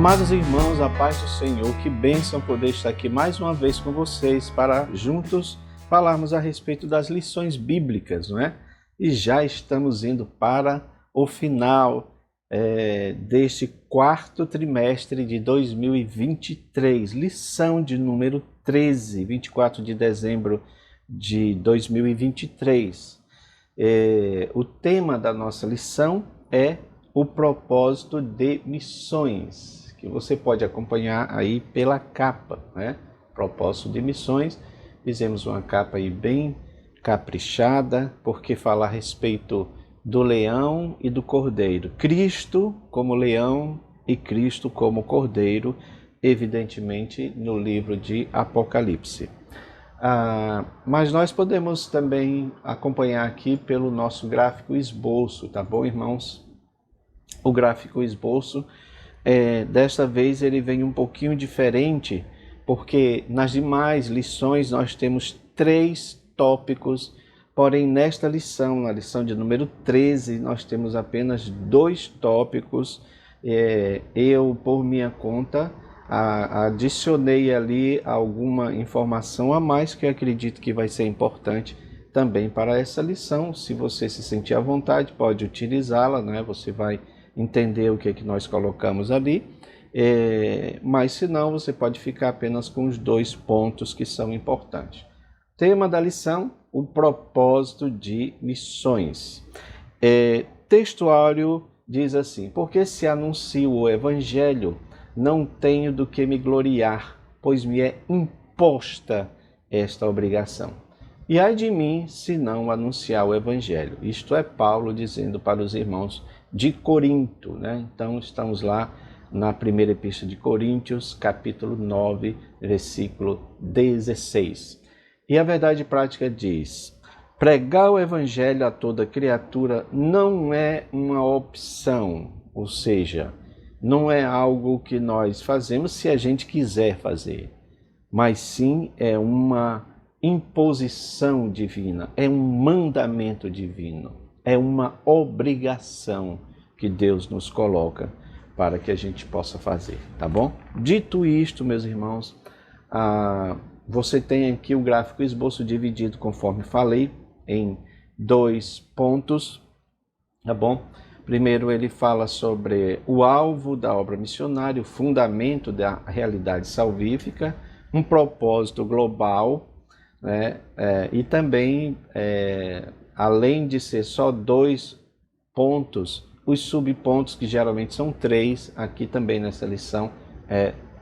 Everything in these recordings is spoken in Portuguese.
Amados irmãos, a paz do Senhor, que bênção poder estar aqui mais uma vez com vocês para juntos falarmos a respeito das lições bíblicas, não é? E já estamos indo para o final deste quarto trimestre de 2023, lição de número 13, 24 de dezembro de 2023. O tema da nossa lição é o propósito de missões, que você pode acompanhar aí pela capa, né? Propósito de missões, fizemos uma capa aí bem caprichada, porque fala a respeito do leão e do cordeiro. Cristo como leão e Cristo como cordeiro, evidentemente no livro de Apocalipse. Mas nós podemos também acompanhar aqui pelo nosso gráfico esboço, tá bom, irmãos? O gráfico esboço, desta vez ele vem um pouquinho diferente, porque nas demais lições nós temos 3 tópicos, porém nesta lição, na lição de número 13, nós temos apenas 2 tópicos. Eu, por minha conta, adicionei ali alguma informação a mais que eu acredito que vai ser importante também para essa lição. Se você se sentir à vontade, pode utilizá-la, né? Você vai entender o que é que nós colocamos ali, mas se não, você pode ficar apenas com os 2 pontos que são importantes. Tema da lição, o propósito de missões. Textuário diz assim: porque se anuncio o evangelho, não tenho do que me gloriar, pois me é imposta esta obrigação. E ai de mim, se não anunciar o evangelho. Isto é Paulo dizendo para os irmãos de Corinto, né? Então estamos lá na primeira epístola de Coríntios, capítulo 9, versículo 16. E a verdade prática diz: pregar o evangelho a toda criatura não é uma opção, ou seja, não é algo que nós fazemos se a gente quiser fazer, mas sim é uma imposição divina, é um mandamento divino, é uma obrigação que Deus nos coloca para que a gente possa fazer, tá bom? Dito isto, meus irmãos, você tem aqui o gráfico esboço dividido, conforme falei, em 2 pontos, tá bom? Primeiro ele fala sobre o alvo da obra missionária, o fundamento da realidade salvífica, um propósito global, né? E também, além de ser só 2 pontos, os subpontos, que geralmente são 3, aqui também nessa lição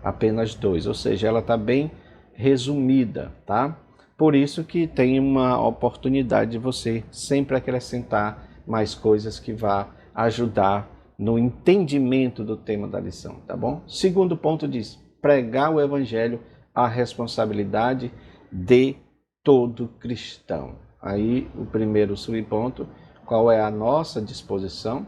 apenas 2, ou seja, ela está bem resumida, tá? Por isso que tem uma oportunidade de você sempre acrescentar mais coisas que vá ajudar no entendimento do tema da lição, tá bom? Segundo ponto diz: pregar o evangelho, a responsabilidade de todo cristão. Aí o primeiro subponto, qual é a nossa disposição?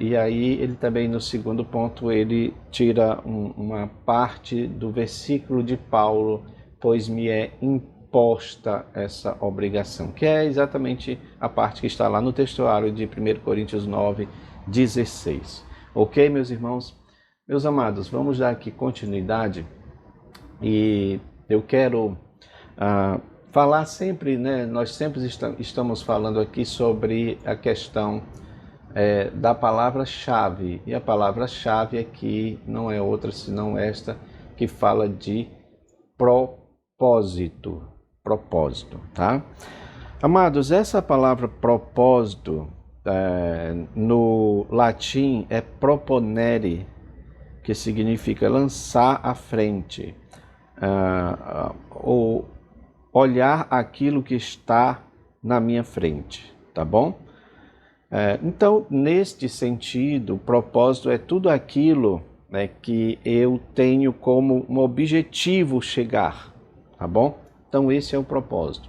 E aí ele também, no segundo ponto, ele tira uma parte do versículo de Paulo: pois me é imposta essa obrigação, que é exatamente a parte que está lá no textuário de 1 Coríntios 9, 16. Ok, meus irmãos? Meus amados, vamos dar aqui continuidade, e eu quero falar sempre, né? Nós sempre estamos falando aqui sobre a questão da palavra-chave, e a palavra-chave aqui não é outra senão esta, que fala de propósito, tá? Amados, essa palavra propósito, no latim é proponere, que significa lançar à frente, ou olhar aquilo que está na minha frente, tá bom? Então, neste sentido, o propósito é tudo aquilo, né, que eu tenho como um objetivo chegar, tá bom? Então, esse é o propósito.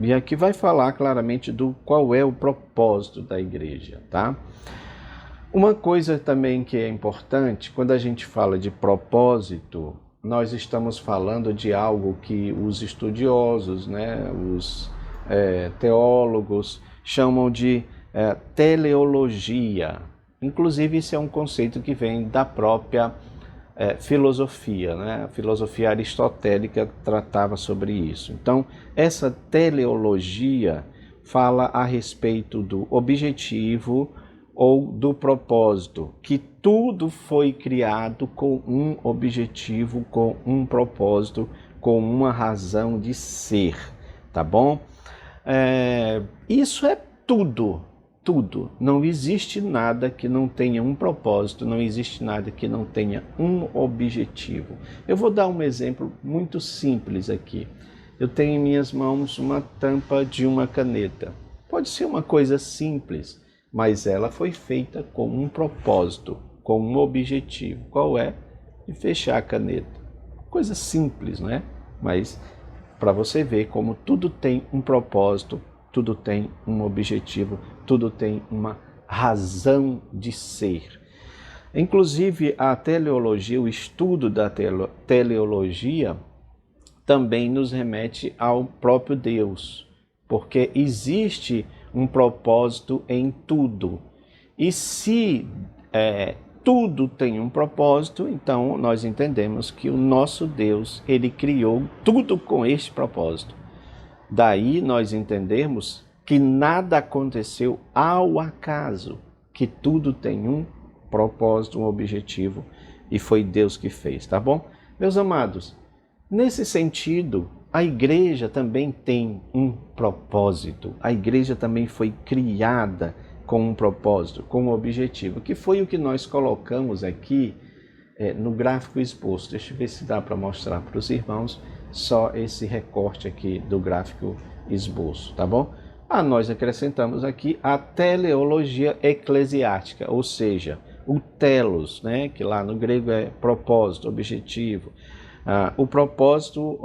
E aqui vai falar claramente do qual é o propósito da igreja, tá? Uma coisa também que é importante, quando a gente fala de propósito, nós estamos falando de algo que os estudiosos, né, os teólogos chamam de teleologia. Inclusive, isso é um conceito que vem da própria filosofia, né? A filosofia aristotélica tratava sobre isso. Então, essa teleologia fala a respeito do objetivo ou do propósito, que tudo foi criado com um objetivo, com um propósito, com uma razão de ser, tá bom? Isso é tudo. Tudo. Não existe nada que não tenha um propósito, não existe nada que não tenha um objetivo. Eu vou dar um exemplo muito simples aqui. Eu tenho em minhas mãos uma tampa de uma caneta. Pode ser uma coisa simples, mas ela foi feita com um propósito, com um objetivo. Qual é? De fechar a caneta. Coisa simples, não é? Mas para você ver como tudo tem um propósito, tudo tem um objetivo, tudo tem uma razão de ser. Inclusive, a teleologia, o estudo da teleologia, também nos remete ao próprio Deus, porque existe um propósito em tudo. E se tudo tem um propósito, então nós entendemos que o nosso Deus, ele criou tudo com este propósito. Daí nós entendemos que nada aconteceu ao acaso, que tudo tem um propósito, um objetivo, e foi Deus que fez, tá bom? Meus amados, nesse sentido, a igreja também tem um propósito. A igreja também foi criada com um propósito, com um objetivo, que foi o que nós colocamos aqui no gráfico exposto. Deixa eu ver se dá para mostrar para os irmãos só esse recorte aqui do gráfico esboço, tá bom? Nós acrescentamos aqui a teleologia eclesiástica, ou seja, o telos, né, que lá no grego é propósito, objetivo. O propósito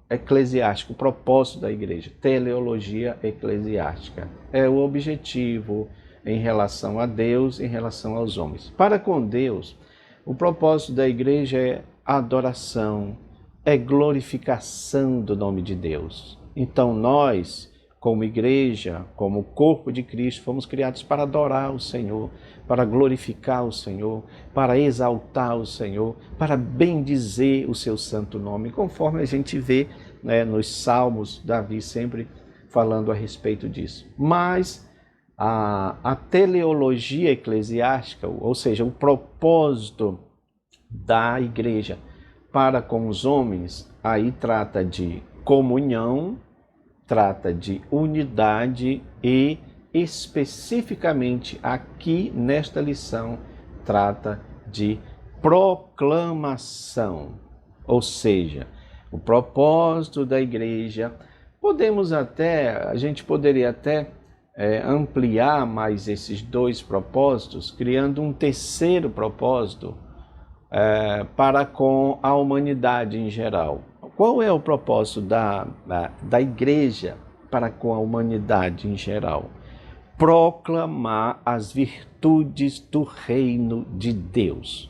eclesiástico, o propósito da igreja, teleologia eclesiástica, é o objetivo em relação a Deus, em relação aos homens. Para com Deus, o propósito da igreja é adoração, é glorificação do nome de Deus. Então nós, como igreja, como corpo de Cristo, fomos criados para adorar o Senhor, para glorificar o Senhor, para exaltar o Senhor, para bendizer o seu santo nome, conforme a gente vê, né, nos Salmos, Davi sempre falando a respeito disso. Mas a teleologia eclesiástica, ou seja, o propósito da igreja para com os homens, aí trata de comunhão, trata de unidade e, especificamente aqui nesta lição, trata de proclamação. Ou seja, o propósito da igreja, a gente poderia até ampliar mais esses dois propósitos, criando um terceiro propósito para com a humanidade em geral. Qual é o propósito da igreja para com a humanidade em geral? Proclamar as virtudes do reino de Deus.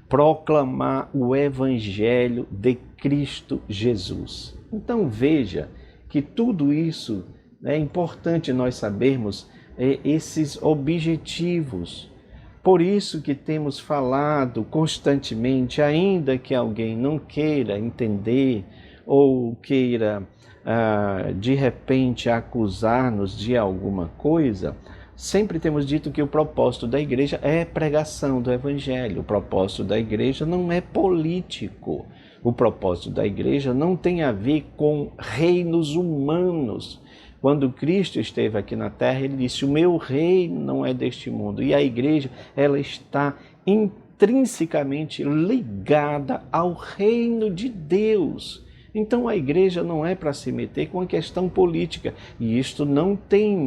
Proclamar o evangelho de Cristo Jesus. Então veja que tudo isso é importante nós sabermos esses objetivos. Por isso que temos falado constantemente, ainda que alguém não queira entender ou queira, de repente, acusar-nos de alguma coisa, sempre temos dito que o propósito da igreja é pregação do evangelho. O propósito da igreja não é político. O propósito da igreja não tem a ver com reinos humanos. Quando Cristo esteve aqui na terra, ele disse: o meu reino não é deste mundo. E a igreja, ela está intrinsecamente ligada ao reino de Deus. Então a igreja não é para se meter com a questão política. E isto não tem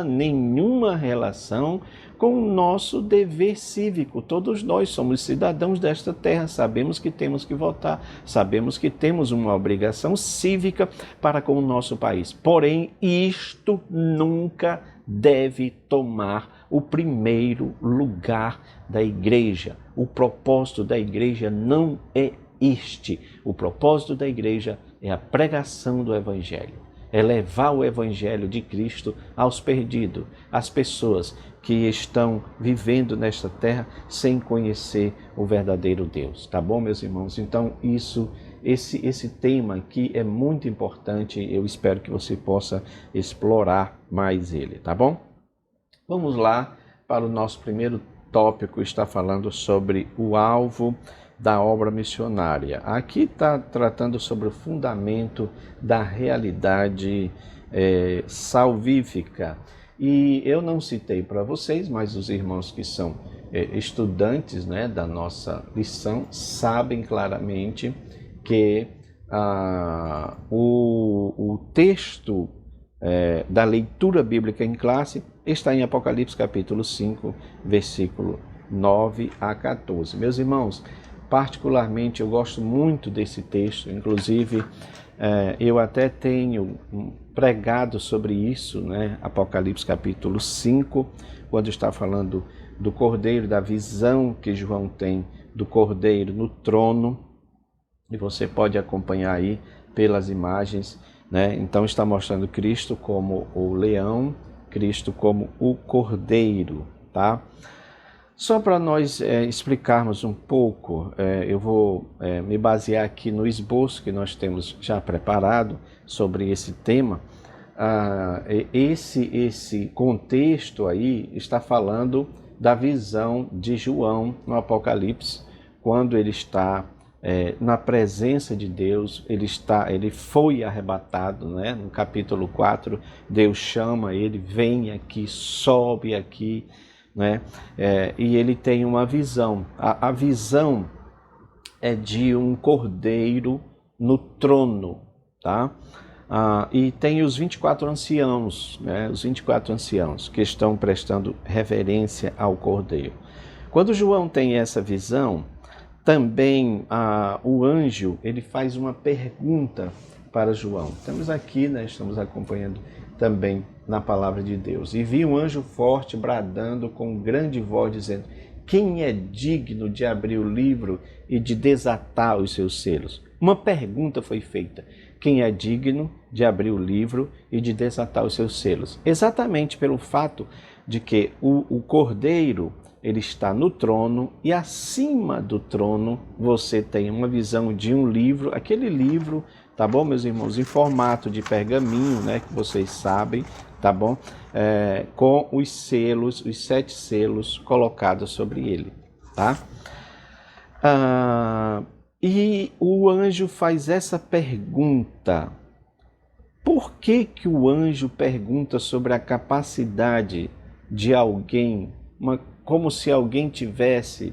nenhuma relação com o nosso dever cívico. Todos nós somos cidadãos desta terra, sabemos que temos que votar, sabemos que temos uma obrigação cívica para com o nosso país. Porém, isto nunca deve tomar o primeiro lugar da igreja. O propósito da igreja não é este. O propósito da igreja é a pregação do evangelho. é levar o evangelho de Cristo aos perdidos, às pessoas que estão vivendo nesta terra sem conhecer o verdadeiro Deus. Tá bom, meus irmãos? Então, esse tema aqui é muito importante. Eu espero que você possa explorar mais ele, tá bom? Vamos lá para o nosso primeiro tópico, está falando sobre o alvo da obra missionária. Aqui está tratando sobre o fundamento da realidade salvífica. E eu não citei para vocês, mas os irmãos que são estudantes, né, da nossa lição sabem claramente que o texto da leitura bíblica em classe está em Apocalipse capítulo 5, versículo 9 a 14. Meus irmãos, particularmente eu gosto muito desse texto, inclusive eu até tenho pregado sobre isso, né? Apocalipse capítulo 5, quando está falando do Cordeiro, da visão que João tem do Cordeiro no trono, e você pode acompanhar aí pelas imagens, né? Então está mostrando Cristo como o leão, Cristo como o Cordeiro, tá? Só para nós explicarmos um pouco, eu vou me basear aqui no esboço que nós temos já preparado sobre esse tema. Esse contexto aí está falando da visão de João no Apocalipse, quando ele está na presença de Deus, ele foi arrebatado, né? No capítulo 4, Deus chama ele, vem aqui, sobe aqui, né? E ele tem uma visão. A visão é de um cordeiro no trono, tá? E tem os 24 anciãos, né? Os 24 anciãos que estão prestando reverência ao cordeiro. Quando João tem essa visão, também o anjo ele faz uma pergunta para João. Estamos aqui, né? Estamos acompanhando também na palavra de Deus. E vi um anjo forte bradando com grande voz, dizendo: quem é digno de abrir o livro e de desatar os seus selos? Uma pergunta foi feita: quem é digno de abrir o livro e de desatar os seus selos? Exatamente pelo fato de que o Cordeiro ele está no trono, e acima do trono você tem uma visão de um livro, aquele livro, tá bom, meus irmãos, em formato de pergaminho, né, que vocês sabem, tá bom, com os selos, os 7 selos colocados sobre ele, tá? E o anjo faz essa pergunta. Por que o anjo pergunta sobre a capacidade de alguém, como se alguém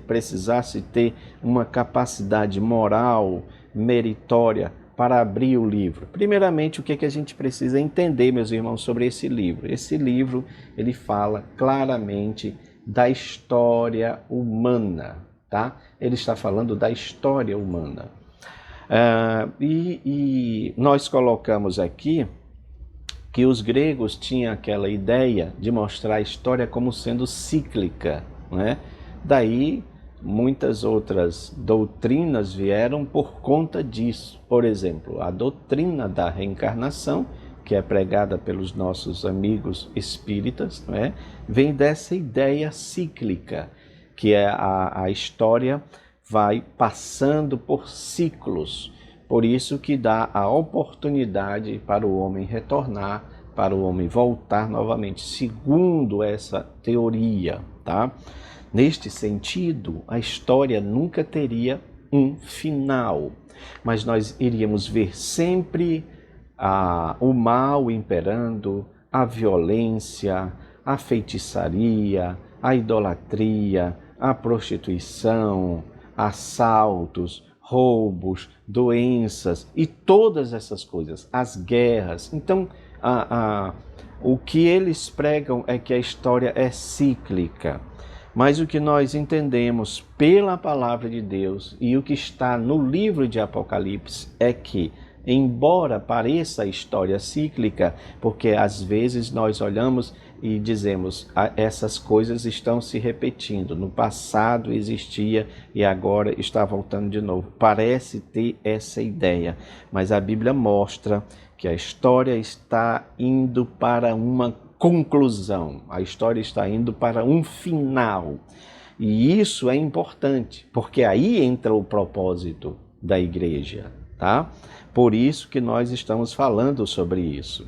precisasse ter uma capacidade moral, meritória, para abrir o livro? Primeiramente, o que a gente precisa entender, meus irmãos, sobre esse livro? Esse livro, ele fala claramente da história humana, tá? Ele está falando da história humana. E nós colocamos aqui que os gregos tinham aquela ideia de mostrar a história como sendo cíclica, né? Daí muitas outras doutrinas vieram por conta disso. Por exemplo, a doutrina da reencarnação, que é pregada pelos nossos amigos espíritas, né? Vem dessa ideia cíclica, que é a história vai passando por ciclos. Por isso que dá a oportunidade para o homem retornar, para o homem voltar novamente, segundo essa teoria, tá? Neste sentido, a história nunca teria um final, mas nós iríamos ver sempre o mal imperando, a violência, a feitiçaria, a idolatria, a prostituição, assaltos, roubos, doenças e todas essas coisas, as guerras. Então, o que eles pregam é que a história é cíclica. Mas o que nós entendemos pela palavra de Deus e o que está no livro de Apocalipse é que, embora pareça a história cíclica, porque às vezes nós olhamos e dizemos, essas coisas estão se repetindo, no passado existia e agora está voltando de novo. Parece ter essa ideia, mas a Bíblia mostra que a história está indo para uma conclusão, a história está indo para um final. E isso é importante, porque aí entra o propósito da igreja, tá? Por isso que nós estamos falando sobre isso.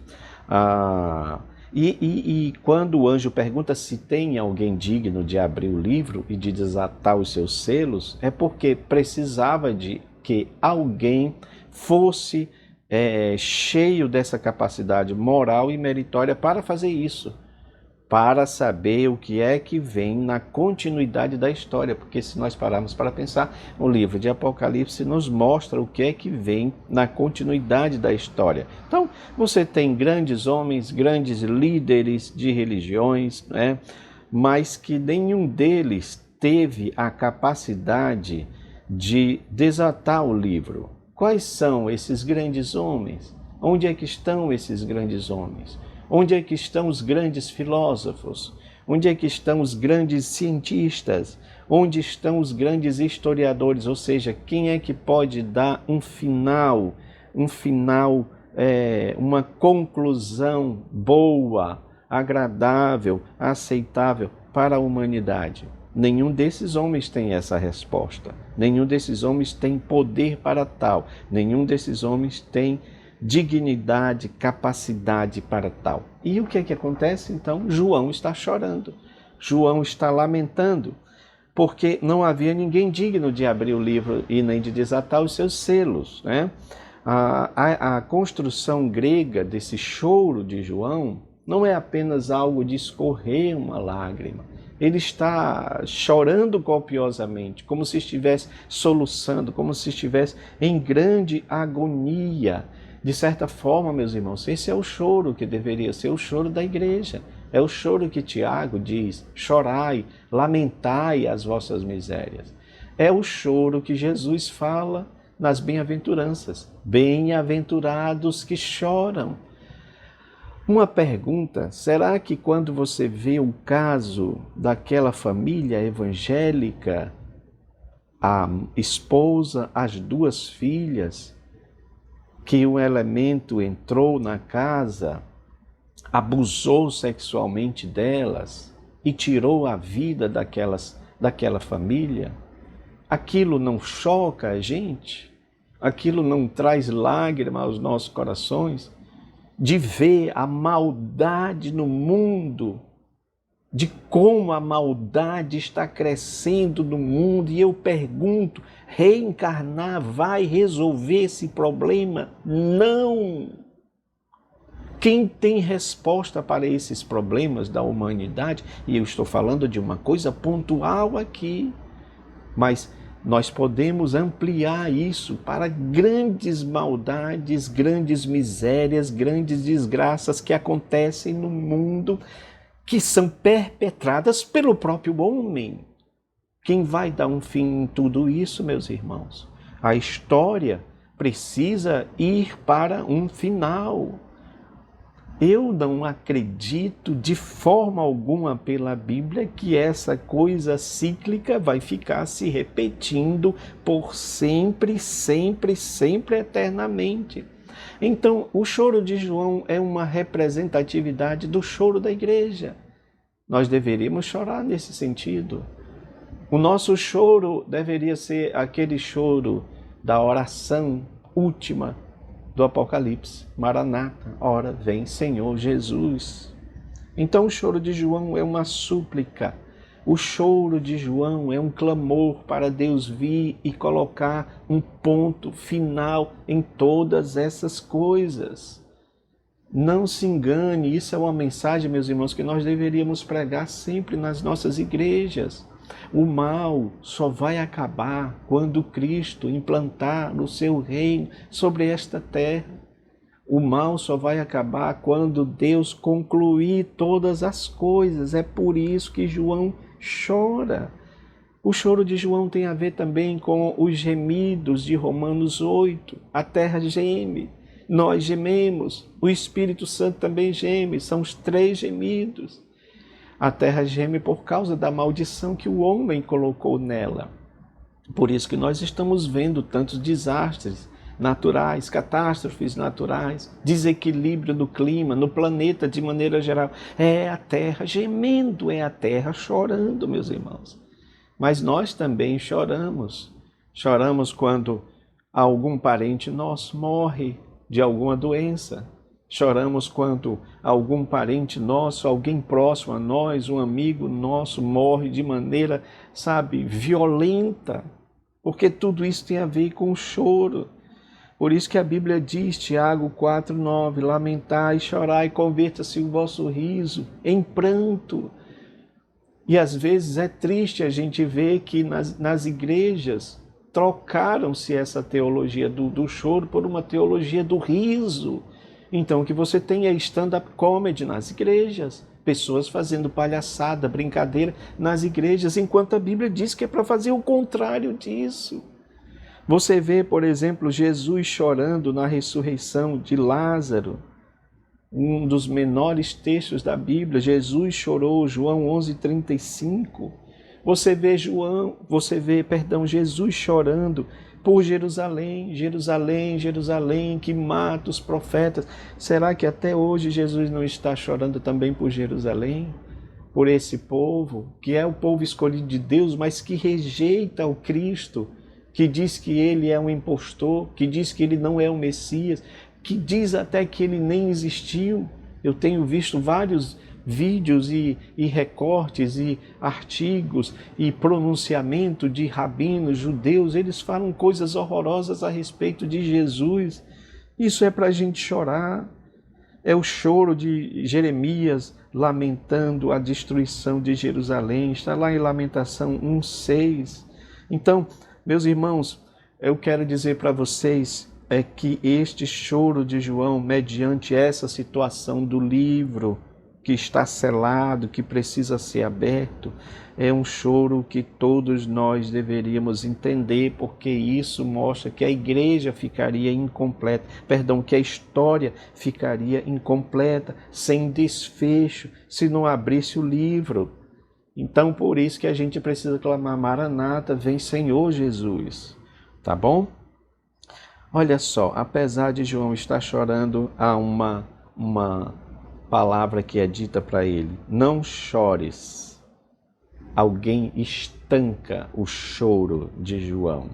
E quando o anjo pergunta se tem alguém digno de abrir o livro e de desatar os seus selos, é porque precisava de que alguém fosse cheio dessa capacidade moral e meritória para fazer isso, para saber o que é que vem na continuidade da história, porque se nós pararmos para pensar, o livro de Apocalipse nos mostra o que é que vem na continuidade da história. Então, você tem grandes homens, grandes líderes de religiões, né? Mas que nenhum deles teve a capacidade de desatar o livro. Quais são esses grandes homens? Onde é que estão esses grandes homens? Onde é que estão os grandes filósofos? Onde é que estão os grandes cientistas? Onde estão os grandes historiadores? Ou seja, quem é que pode dar um final, uma conclusão boa, agradável, aceitável para a humanidade? Nenhum desses homens tem essa resposta. Nenhum desses homens tem poder para tal. Nenhum desses homens tem dignidade, capacidade para tal. E o que é que acontece então? João está chorando. João está lamentando, porque não havia ninguém digno de abrir o livro e nem de desatar os seus selos, né? A construção grega desse choro de João não é apenas algo de escorrer uma lágrima. Ele está chorando copiosamente, como se estivesse soluçando, como se estivesse em grande agonia. De certa forma, meus irmãos, esse é o choro que deveria ser o choro da igreja. É o choro que Tiago diz: chorai, lamentai as vossas misérias. É o choro que Jesus fala nas bem-aventuranças. Bem-aventurados que choram. Uma pergunta: será que quando você vê o caso daquela família evangélica, a esposa, as duas filhas, que um elemento entrou na casa, abusou sexualmente delas e tirou a vida daquela família, aquilo não choca a gente? Aquilo não traz lágrima aos nossos corações? De ver a maldade no mundo, de como a maldade está crescendo no mundo. E eu pergunto, reencarnar vai resolver esse problema? Não! Quem tem resposta para esses problemas da humanidade, e eu estou falando de uma coisa pontual aqui, mas nós podemos ampliar isso para grandes maldades, grandes misérias, grandes desgraças que acontecem no mundo, que são perpetradas pelo próprio homem. Quem vai dar um fim em tudo isso, meus irmãos? A história precisa ir para um final. Eu não acredito de forma alguma pela Bíblia que essa coisa cíclica vai ficar se repetindo por sempre, sempre, sempre, eternamente. Então, o choro de João é uma representatividade do choro da igreja. Nós deveríamos chorar nesse sentido. O nosso choro deveria ser aquele choro da oração última do Apocalipse: Maranata, ora vem Senhor Jesus. Então o choro de João é uma súplica. O choro de João é um clamor para Deus vir e colocar um ponto final em todas essas coisas. Não se engane, isso é uma mensagem, meus irmãos, que nós deveríamos pregar sempre nas nossas igrejas. O mal só vai acabar quando Cristo implantar o seu reino sobre esta terra. O mal só vai acabar quando Deus concluir todas as coisas. É por isso que João chora. O choro de João tem a ver também com os gemidos de Romanos 8. A terra geme, nós gememos, o Espírito Santo também geme, são os três gemidos. A terra geme por causa da maldição que o homem colocou nela. Por isso que nós estamos vendo tantos desastres naturais, catástrofes naturais, desequilíbrio do clima, no planeta de maneira geral. É a terra gemendo, é a terra chorando, meus irmãos. Mas nós também choramos. Choramos quando algum parente nosso morre de alguma doença. Choramos quando algum parente nosso, alguém próximo a nós, um amigo nosso morre de maneira, violenta. Porque tudo isso tem a ver com o choro. Por isso que a Bíblia diz, Tiago 4,9, lamentai, chorai, converta-se o vosso riso em pranto. E às vezes é triste a gente ver que nas igrejas trocaram-se essa teologia do choro por uma teologia do riso. Então o que você tem é stand-up comedy nas igrejas, pessoas fazendo palhaçada, brincadeira nas igrejas, enquanto a Bíblia diz que é para fazer o contrário disso. Você vê, por exemplo, Jesus chorando na ressurreição de Lázaro, um dos menores textos da Bíblia. Jesus chorou, João 11:35. Você vê Jesus chorando por Jerusalém, Jerusalém, Jerusalém, que mata os profetas. Será que até hoje Jesus não está chorando também por Jerusalém? Por esse povo, que é o povo escolhido de Deus, mas que rejeita o Cristo, que diz que ele é um impostor, que diz que ele não é o Messias, que diz até que ele nem existiu. Eu tenho visto vários vídeos e recortes e artigos e pronunciamento de rabinos judeus. Eles falam coisas horrorosas a respeito de Jesus. Isso é para a gente chorar. É o choro de Jeremias lamentando a destruição de Jerusalém. Está lá em Lamentação 1:6. Então, meus irmãos, eu quero dizer para vocês que este choro de João, mediante essa situação do livro que está selado, que precisa ser aberto, é um choro que todos nós deveríamos entender, porque isso mostra que a igreja ficaria incompleta, que a história ficaria incompleta, sem desfecho, se não abrisse o livro. Então, por isso que a gente precisa clamar, Maranata, vem Senhor Jesus. Tá bom? Olha só, apesar de João estar chorando, há uma palavra que é dita para ele: não chores. Alguém estanca o choro de João.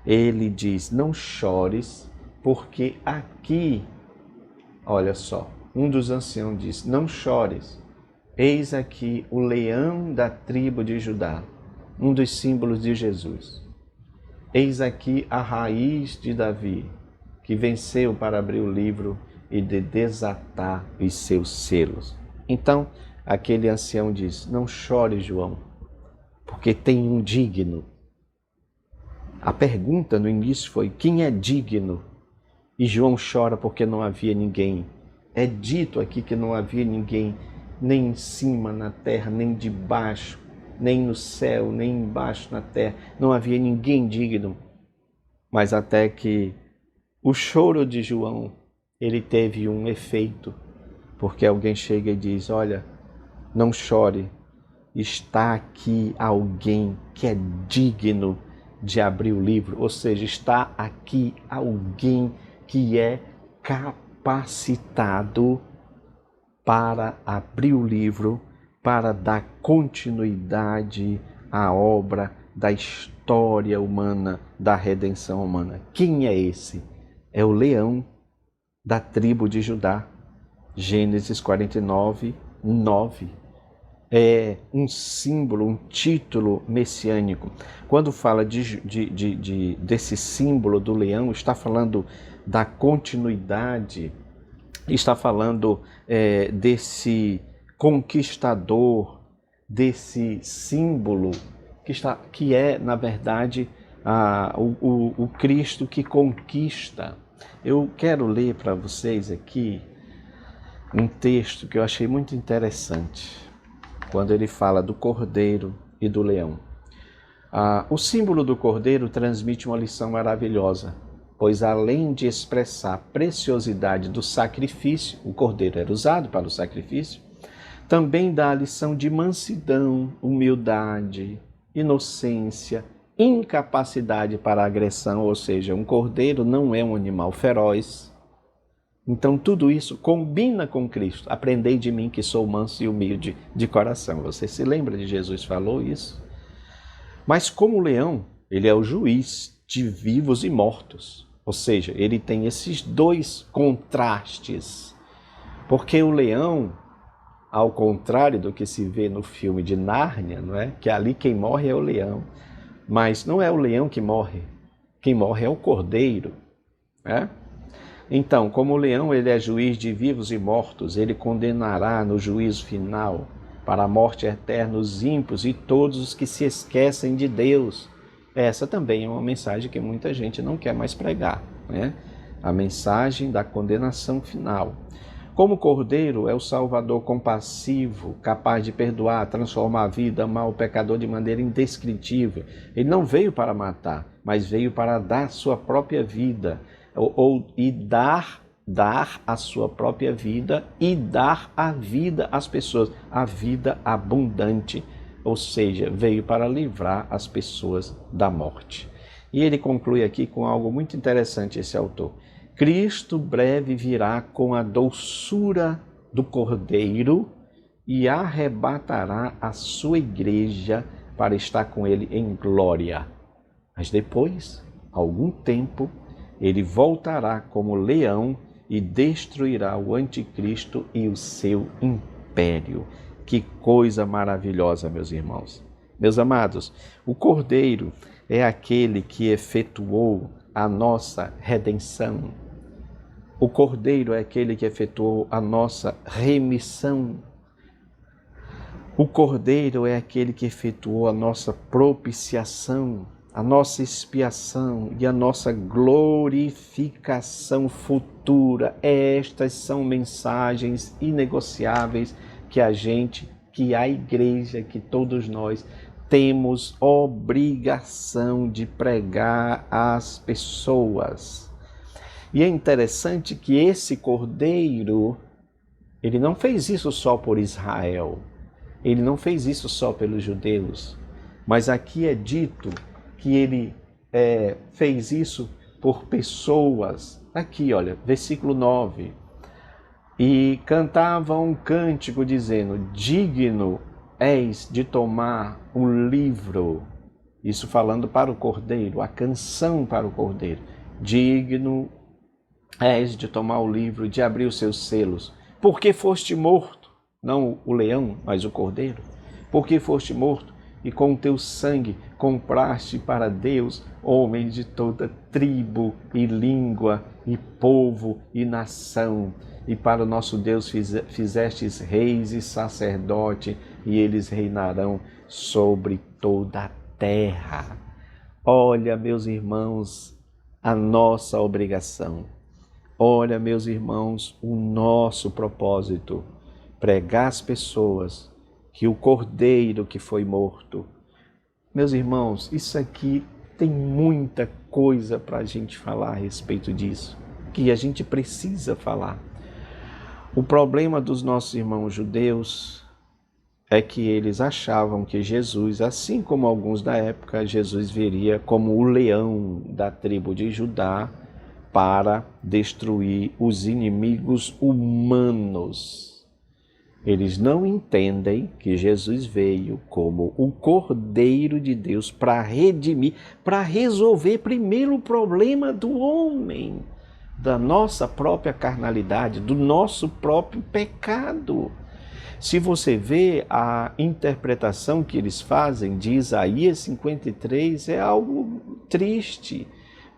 Ele diz: não chores, porque aqui, olha só, um dos anciãos diz: não chores, eis aqui o leão da tribo de Judá, um dos símbolos de Jesus. Eis aqui a raiz de Davi, que venceu para abrir o livro e de desatar os seus selos. Então, aquele ancião diz: não chore, João, porque tem um digno. A pergunta no início foi: quem é digno? E João chora porque não havia ninguém. É dito aqui que não havia ninguém, nem em cima na terra, nem debaixo, nem no céu, nem embaixo na terra. Não havia ninguém digno. Mas até que o choro de João, ele teve um efeito, porque alguém chega e diz: olha, não chore, está aqui alguém que é digno de abrir o livro, ou seja, está aqui alguém que é capacitado para abrir o livro, para dar continuidade à obra da história humana, da redenção humana. Quem é esse? É o leão da tribo de Judá. Gênesis 49:9. É um símbolo, um título messiânico. Quando fala desse símbolo do leão, está falando da continuidade, está falando desse conquistador, desse símbolo que é, na verdade, o Cristo que conquista. Eu quero ler para vocês aqui um texto que eu achei muito interessante, quando ele fala do cordeiro e do leão. O símbolo do cordeiro transmite uma lição maravilhosa, pois além de expressar a preciosidade do sacrifício, o cordeiro era usado para o sacrifício, também dá a lição de mansidão, humildade, inocência incapacidade para agressão, ou seja, um cordeiro não é um animal feroz. Então tudo isso combina com Cristo. Aprendei de mim que sou manso e humilde de coração. Você se lembra de Jesus falou isso? Mas como o leão, ele é o juiz de vivos e mortos. Ou seja, ele tem esses dois contrastes. Porque o leão, ao contrário do que se vê no filme de Nárnia, não é? Que ali quem morre é o leão. Mas não é o leão que morre. Quem morre é o cordeiro. Né? Então, como o leão ele é juiz de vivos e mortos, ele condenará no juízo final para a morte eterna os ímpios e todos os que se esquecem de Deus. Essa também é uma mensagem que muita gente não quer mais pregar, né? A mensagem da condenação final. Como o Cordeiro é o Salvador compassivo, capaz de perdoar, transformar a vida, amar o pecador de maneira indescritível. Ele não veio para matar, mas veio para dar sua própria vida, e dar a sua própria vida e dar a vida às pessoas, a vida abundante. Ou seja, veio para livrar as pessoas da morte. E ele conclui aqui com algo muito interessante, esse autor. Cristo breve virá com a doçura do Cordeiro e arrebatará a sua igreja para estar com ele em glória. Mas depois, algum tempo, ele voltará como leão e destruirá o anticristo e o seu império. Que coisa maravilhosa, meus irmãos. Meus amados, o Cordeiro é aquele que efetuou a nossa redenção. O Cordeiro é aquele que efetuou a nossa remissão. O Cordeiro é aquele que efetuou a nossa propiciação, a nossa expiação e a nossa glorificação futura. Estas são mensagens inegociáveis que a igreja, que todos nós temos obrigação de pregar às pessoas. E é interessante que esse Cordeiro, ele não fez isso só por Israel, ele não fez isso só pelos judeus, mas aqui é dito que ele fez isso por pessoas. Aqui, olha, versículo 9. E cantavam um cântico dizendo, digno és de tomar um livro. Isso falando para o Cordeiro, a canção para o Cordeiro. Digno és de tomar o livro e de abrir os seus selos. Porque foste morto, não o leão, mas o Cordeiro. Porque foste morto e com o teu sangue compraste para Deus homens de toda tribo e língua e povo e nação. E para o nosso Deus fizestes reis e sacerdote, e eles reinarão sobre toda a terra. Olha, meus irmãos, a nossa obrigação. Olha, meus irmãos, o nosso propósito. Pregar às pessoas que o Cordeiro que foi morto. Meus irmãos, isso aqui tem muita coisa para a gente falar a respeito disso, que a gente precisa falar. O problema dos nossos irmãos judeus é que eles achavam que Jesus, assim como alguns da época, Jesus viria como o leão da tribo de Judá para destruir os inimigos humanos. Eles não entendem que Jesus veio como o Cordeiro de Deus para redimir, para resolver primeiro o problema do homem, da nossa própria carnalidade, do nosso próprio pecado. Se você vê a interpretação que eles fazem de Isaías 53, é algo triste,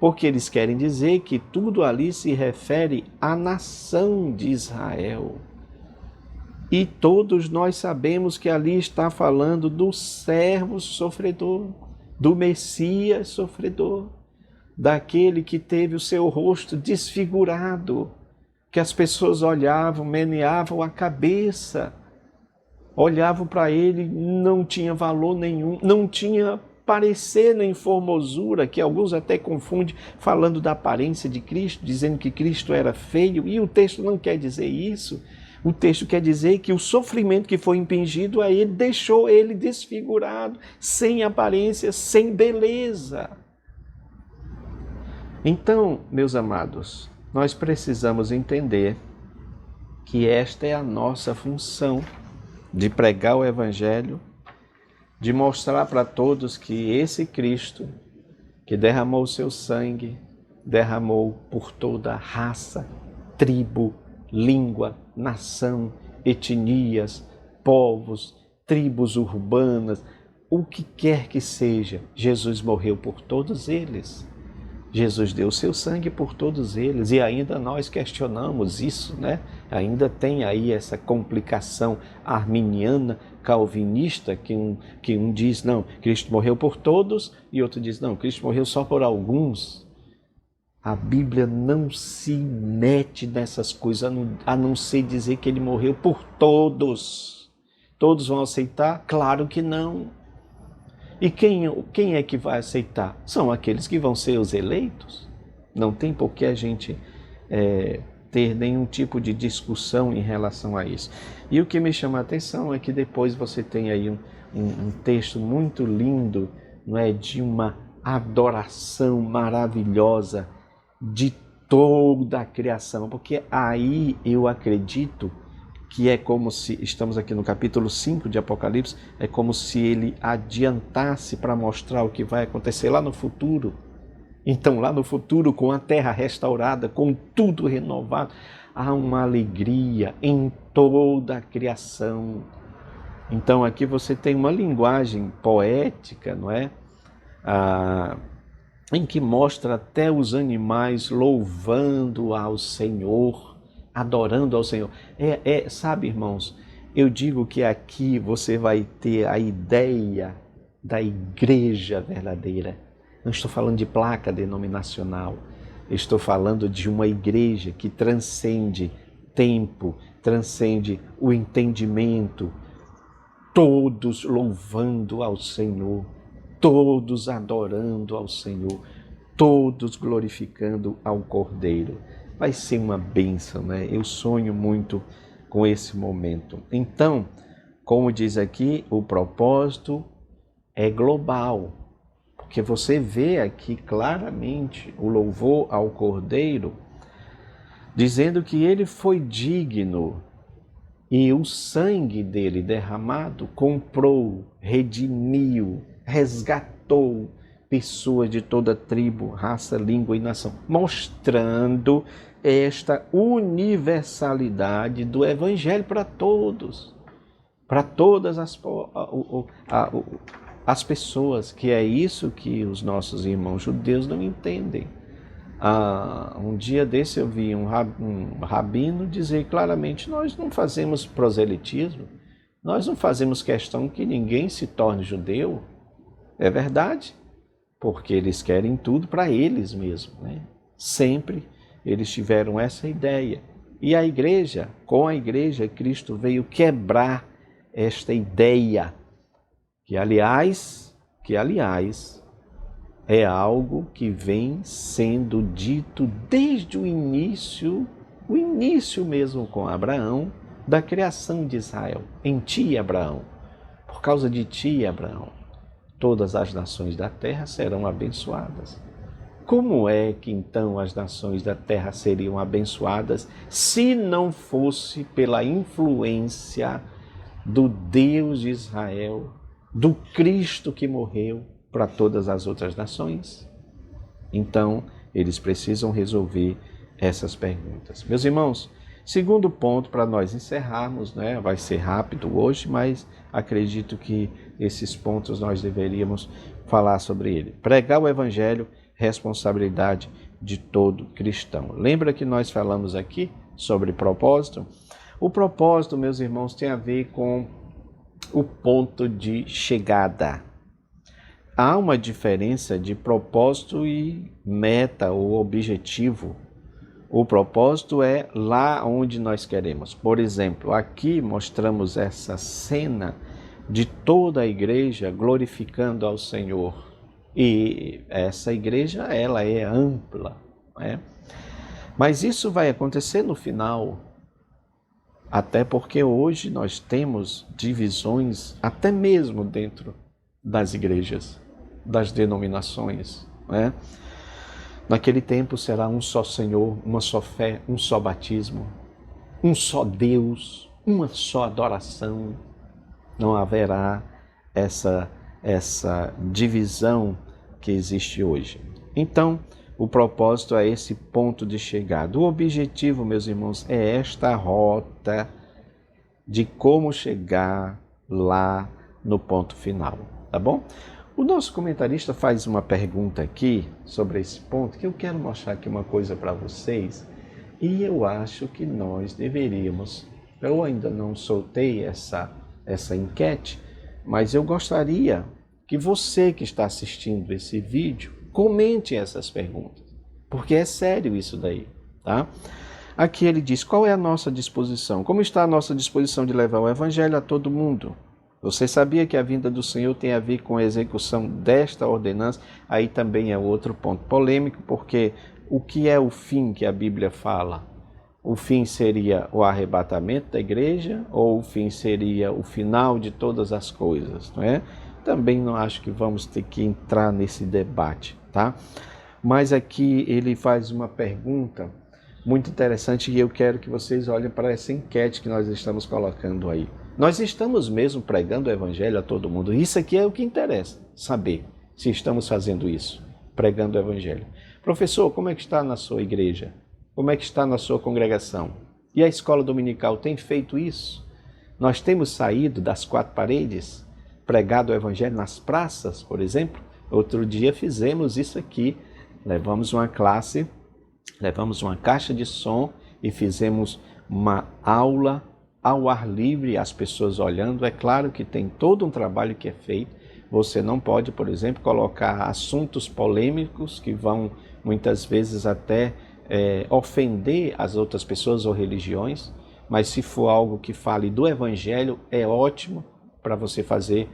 porque eles querem dizer que tudo ali se refere à nação de Israel. E todos nós sabemos que ali está falando do servo sofredor, do Messias sofredor, daquele que teve o seu rosto desfigurado, que as pessoas olhavam, meneavam a cabeça, olhavam para ele, não tinha valor nenhum, não tinha parecer nem formosura, que alguns até confundem falando da aparência de Cristo, dizendo que Cristo era feio, e o texto não quer dizer isso. O texto quer dizer que o sofrimento que foi impingido a ele deixou ele desfigurado, sem aparência, sem beleza. Então, meus amados, nós precisamos entender que esta é a nossa função de pregar o Evangelho, de mostrar para todos que esse Cristo, que derramou o seu sangue, derramou por toda a raça, tribo, língua, nação, etnias, povos, tribos urbanas, o que quer que seja, Jesus morreu por todos eles. Jesus deu o seu sangue por todos eles e ainda nós questionamos isso, né? Ainda tem aí essa complicação arminiana, calvinista, que um diz, não, Cristo morreu por todos, e outro diz, não, Cristo morreu só por alguns. A Bíblia não se mete nessas coisas, a não ser dizer que ele morreu por todos. Todos vão aceitar? Claro que não. E quem é que vai aceitar? São aqueles que vão ser os eleitos. Não tem por que a gente ter nenhum tipo de discussão em relação a isso. E o que me chama a atenção é que depois você tem aí um texto muito lindo, não é, de uma adoração maravilhosa de toda a criação, porque aí eu acredito que é como se, estamos aqui no capítulo 5 de Apocalipse, é como se ele adiantasse para mostrar o que vai acontecer lá no futuro. Então, lá no futuro, com a terra restaurada, com tudo renovado, há uma alegria em toda a criação. Então, aqui você tem uma linguagem poética, não é? Em que mostra até os animais louvando ao Senhor, adorando ao Senhor. Sabe, irmãos, eu digo que aqui você vai ter a ideia da igreja verdadeira. Não estou falando de placa denominacional, estou falando de uma igreja que transcende tempo, transcende o entendimento, todos louvando ao Senhor, todos adorando ao Senhor, todos glorificando ao Cordeiro. Vai ser uma bênção, né? Eu sonho muito com esse momento. Então, como diz aqui, o propósito é global, porque você vê aqui claramente o louvor ao Cordeiro, dizendo que ele foi digno e o sangue dele derramado comprou, redimiu, resgatou pessoas de toda tribo, raça, língua e nação, mostrando esta universalidade do Evangelho para todos, para todas as pessoas, que é isso que os nossos irmãos judeus não entendem. Um dia desse eu vi um rabino dizer claramente, nós não fazemos proselitismo, nós não fazemos questão que ninguém se torne judeu. É verdade, porque eles querem tudo para eles mesmos, né? Sempre eles tiveram essa ideia. E a igreja, com a igreja, Cristo veio quebrar esta ideia, que aliás, é algo que vem sendo dito desde o início mesmo com Abraão, da criação de Israel. Em ti, Abraão, por causa de ti, Abraão, todas as nações da terra serão abençoadas. Como é que então as nações da terra seriam abençoadas se não fosse pela influência do Deus de Israel, do Cristo que morreu para todas as outras nações? Então, eles precisam resolver essas perguntas. Meus irmãos, segundo ponto para nós encerrarmos, né? Vai ser rápido hoje, mas acredito que esses pontos nós deveríamos falar sobre ele. Pregar o Evangelho, responsabilidade de todo cristão. Lembra que nós falamos aqui sobre propósito? O propósito, meus irmãos, tem a ver com o ponto de chegada. Há uma diferença de propósito e meta ou objetivo. O propósito é lá onde nós queremos. Por exemplo, aqui mostramos essa cena de toda a igreja glorificando ao Senhor. E essa igreja, ela é ampla, né? Mas isso vai acontecer no final. Até porque hoje nós temos divisões até mesmo dentro das igrejas, das denominações, né? Naquele tempo será um só Senhor, uma só fé, um só batismo, um só Deus, uma só adoração. Não haverá essa divisão que existe hoje. Então, o propósito é esse ponto de chegada. O objetivo, meus irmãos, é esta rota de como chegar lá no ponto final, tá bom? O nosso comentarista faz uma pergunta aqui sobre esse ponto, que eu quero mostrar aqui uma coisa para vocês, e eu acho que nós deveríamos, eu ainda não soltei essa enquete, mas eu gostaria que você que está assistindo esse vídeo, comente essas perguntas, porque é sério isso daí, tá? Aqui ele diz, qual é a nossa disposição? Como está a nossa disposição de levar o Evangelho a todo mundo? Você sabia que a vinda do Senhor tem a ver com a execução desta ordenança? Aí também é outro ponto polêmico, porque o que é o fim que a Bíblia fala? O fim seria o arrebatamento da igreja ou o fim seria o final de todas as coisas, não é? Também não acho que vamos ter que entrar nesse debate, tá? Mas aqui ele faz uma pergunta muito interessante e eu quero que vocês olhem para essa enquete que nós estamos colocando aí. Nós estamos mesmo pregando o Evangelho a todo mundo. Isso aqui é o que interessa, saber se estamos fazendo isso, pregando o Evangelho. Professor, como é que está na sua igreja? Como é que está na sua congregação? E a escola dominical tem feito isso? Nós temos saído das quatro paredes, pregado o Evangelho nas praças, por exemplo? Outro dia fizemos isso aqui. Levamos uma classe, levamos uma caixa de som e fizemos uma aula ao ar livre, as pessoas olhando. É claro que tem todo um trabalho que é feito. Você não pode, por exemplo, colocar assuntos polêmicos que vão muitas vezes até ofender as outras pessoas ou religiões, mas se for algo que fale do Evangelho, é ótimo para você fazer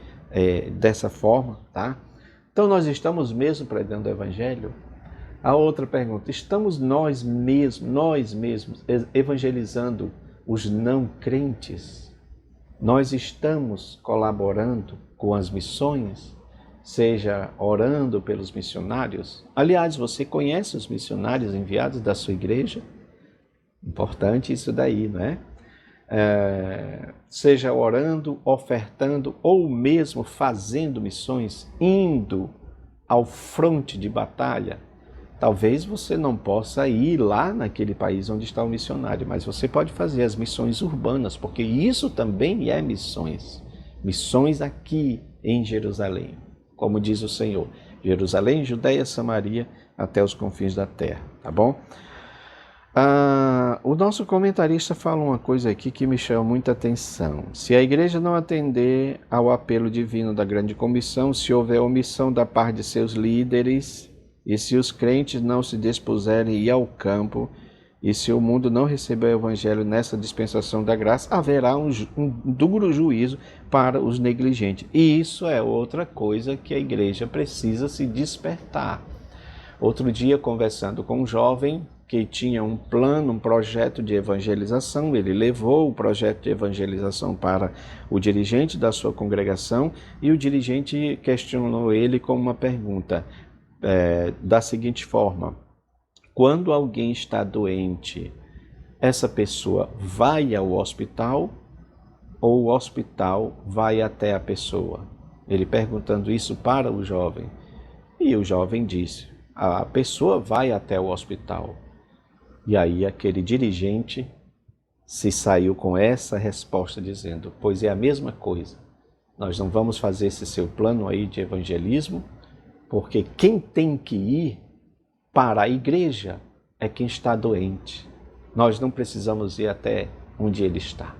dessa forma, tá? Então nós estamos mesmo pregando o Evangelho? A outra pergunta, estamos nós mesmos evangelizando os não crentes? Nós estamos colaborando com as missões, seja orando pelos missionários? Aliás, você conhece os missionários enviados da sua igreja? Importante isso daí, não é? Seja orando, ofertando ou mesmo fazendo missões, indo ao fronte de batalha. Talvez você não possa ir lá naquele país onde está o missionário, mas você pode fazer as missões urbanas, porque isso também é missões. Missões aqui em Jerusalém, como diz o Senhor. Jerusalém, Judeia, Samaria, até os confins da terra, tá bom? O nosso comentarista fala uma coisa aqui que me chama muita atenção. Se a igreja não atender ao apelo divino da grande comissão, se houver omissão da parte de seus líderes, e se os crentes não se dispuserem a ir ao campo, e se o mundo não receber o evangelho nessa dispensação da graça, haverá um duro juízo para os negligentes. E isso é outra coisa que a igreja precisa se despertar. Outro dia, conversando com um jovem que tinha um plano, um projeto de evangelização, ele levou o projeto de evangelização para o dirigente da sua congregação e o dirigente questionou ele com uma pergunta da seguinte forma: quando alguém está doente, essa pessoa vai ao hospital ou o hospital vai até a pessoa? Ele perguntando isso para o jovem. E o jovem disse: a pessoa vai até o hospital. E aí aquele dirigente se saiu com essa resposta dizendo: pois é a mesma coisa. Nós não vamos fazer esse seu plano aí de evangelismo, porque quem tem que ir para a igreja é quem está doente. Nós não precisamos ir até onde ele está.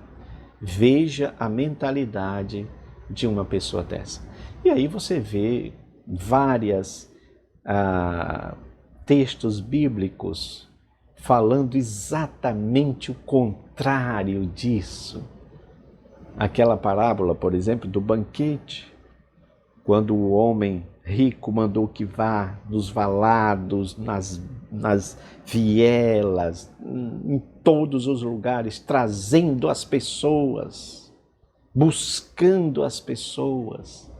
Veja a mentalidade de uma pessoa dessa. E aí você vê várias textos bíblicos falando exatamente o contrário disso. Aquela parábola, por exemplo, do banquete, quando o homem rico mandou que vá nos valados, nas vielas, em todos os lugares, trazendo as pessoas, buscando as pessoas.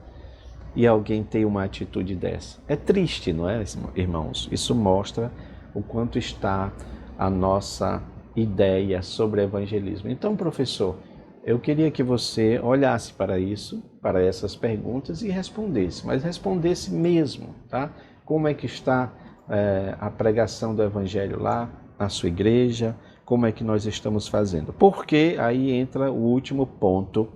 E alguém tem uma atitude dessa. É triste, não é, irmãos? Isso mostra o quanto está a nossa ideia sobre evangelismo. Então, professor, eu queria que você olhasse para isso, para essas perguntas e respondesse, mas respondesse mesmo, tá? Como é que está a pregação do evangelho lá na sua igreja? Como é que nós estamos fazendo? Porque aí entra o último ponto.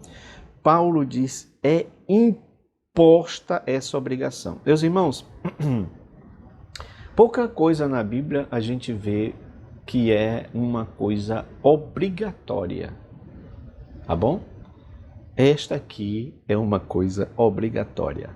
Paulo diz, é imposta essa obrigação. Meus irmãos, pouca coisa na Bíblia a gente vê que é uma coisa obrigatória. Tá bom? Esta aqui é uma coisa obrigatória.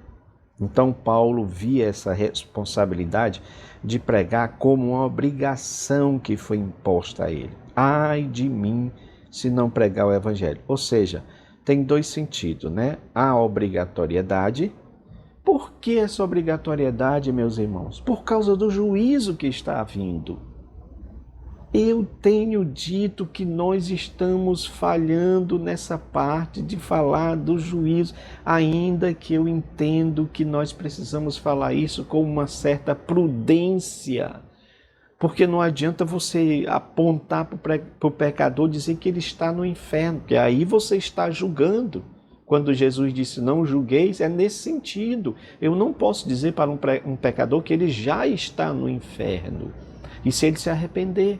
Então Paulo via essa responsabilidade de pregar como uma obrigação que foi imposta a ele. Ai de mim se não pregar o evangelho. Ou seja, tem dois sentidos, né? A obrigatoriedade. Por que essa obrigatoriedade, meus irmãos? Por causa do juízo que está vindo. Eu tenho dito que nós estamos falhando nessa parte de falar do juízo, ainda que eu entendo que nós precisamos falar isso com uma certa prudência, porque não adianta você apontar para o pecador e dizer que ele está no inferno, porque aí você está julgando. Quando Jesus disse não julgueis, é nesse sentido. Eu não posso dizer para um pecador que ele já está no inferno, e se ele se arrepender.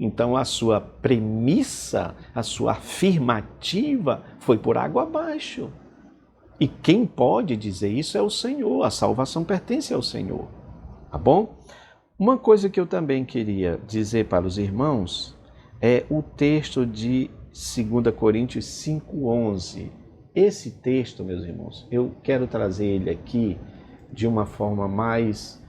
Então a sua premissa, a sua afirmativa foi por água abaixo. E quem pode dizer isso é o Senhor, a salvação pertence ao Senhor. Tá bom? Uma coisa que eu também queria dizer para os irmãos é o texto de 2 Coríntios 5:11. Esse texto, meus irmãos, eu quero trazer ele aqui de uma forma mais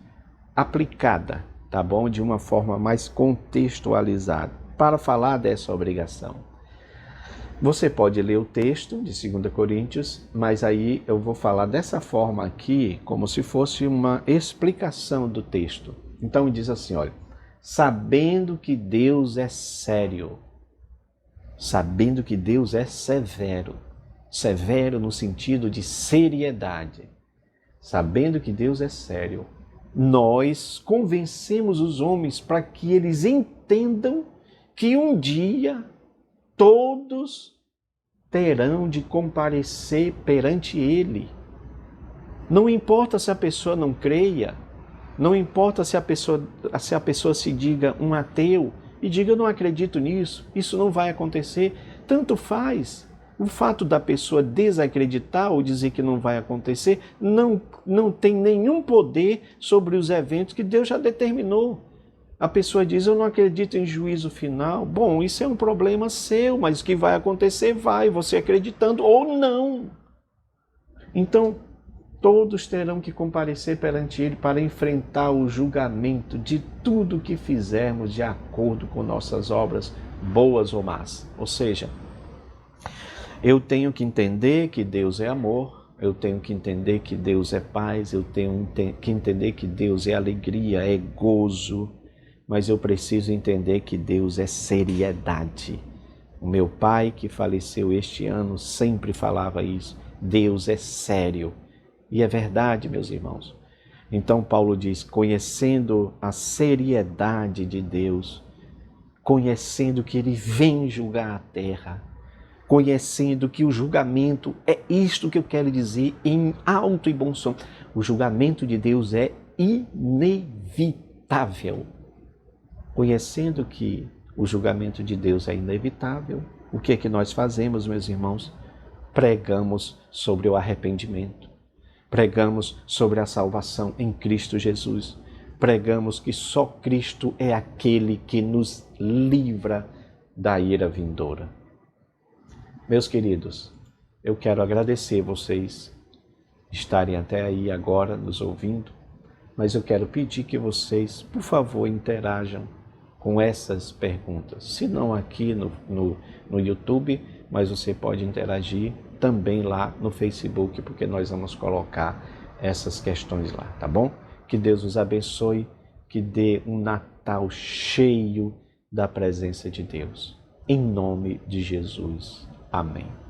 aplicada, tá bom? De uma forma mais contextualizada, para falar dessa obrigação. Você pode ler o texto de 2 Coríntios, mas aí eu vou falar dessa forma aqui, como se fosse uma explicação do texto. Então diz assim, olha, sabendo que Deus é sério, sabendo que Deus é severo, severo no sentido de seriedade, sabendo que Deus é sério, nós convencemos os homens para que eles entendam que um dia todos terão de comparecer perante Ele. Não importa se a pessoa não creia, não importa se a pessoa se diga um ateu e diga eu não acredito nisso, isso não vai acontecer, tanto faz. O fato da pessoa desacreditar ou dizer que não vai acontecer não tem nenhum poder sobre os eventos que Deus já determinou. A pessoa diz, eu não acredito em juízo final. Bom, isso é um problema seu, mas o que vai acontecer vai, você acreditando ou não. Então, todos terão que comparecer perante Ele para enfrentar o julgamento de tudo que fizermos de acordo com nossas obras, boas ou más. Ou seja, eu tenho que entender que Deus é amor, eu tenho que entender que Deus é paz, eu tenho que entender que Deus é alegria, é gozo, mas eu preciso entender que Deus é seriedade. O meu pai, que faleceu este ano, sempre falava isso. Deus é sério. E é verdade, meus irmãos. Então Paulo diz, conhecendo a seriedade de Deus, conhecendo que Ele vem julgar a terra, conhecendo que o julgamento é isto que eu quero dizer em alto e bom som. O julgamento de Deus é inevitável. Conhecendo que o julgamento de Deus é inevitável, o que é que nós fazemos, meus irmãos? Pregamos sobre o arrependimento. Pregamos sobre a salvação em Cristo Jesus. Pregamos que só Cristo é aquele que nos livra da ira vindoura. Meus queridos, eu quero agradecer vocês estarem até aí agora nos ouvindo, mas eu quero pedir que vocês, por favor, interajam com essas perguntas. Se não aqui no YouTube, mas você pode interagir também lá no Facebook, porque nós vamos colocar essas questões lá, tá bom? Que Deus nos abençoe, que dê um Natal cheio da presença de Deus. Em nome de Jesus. Amém.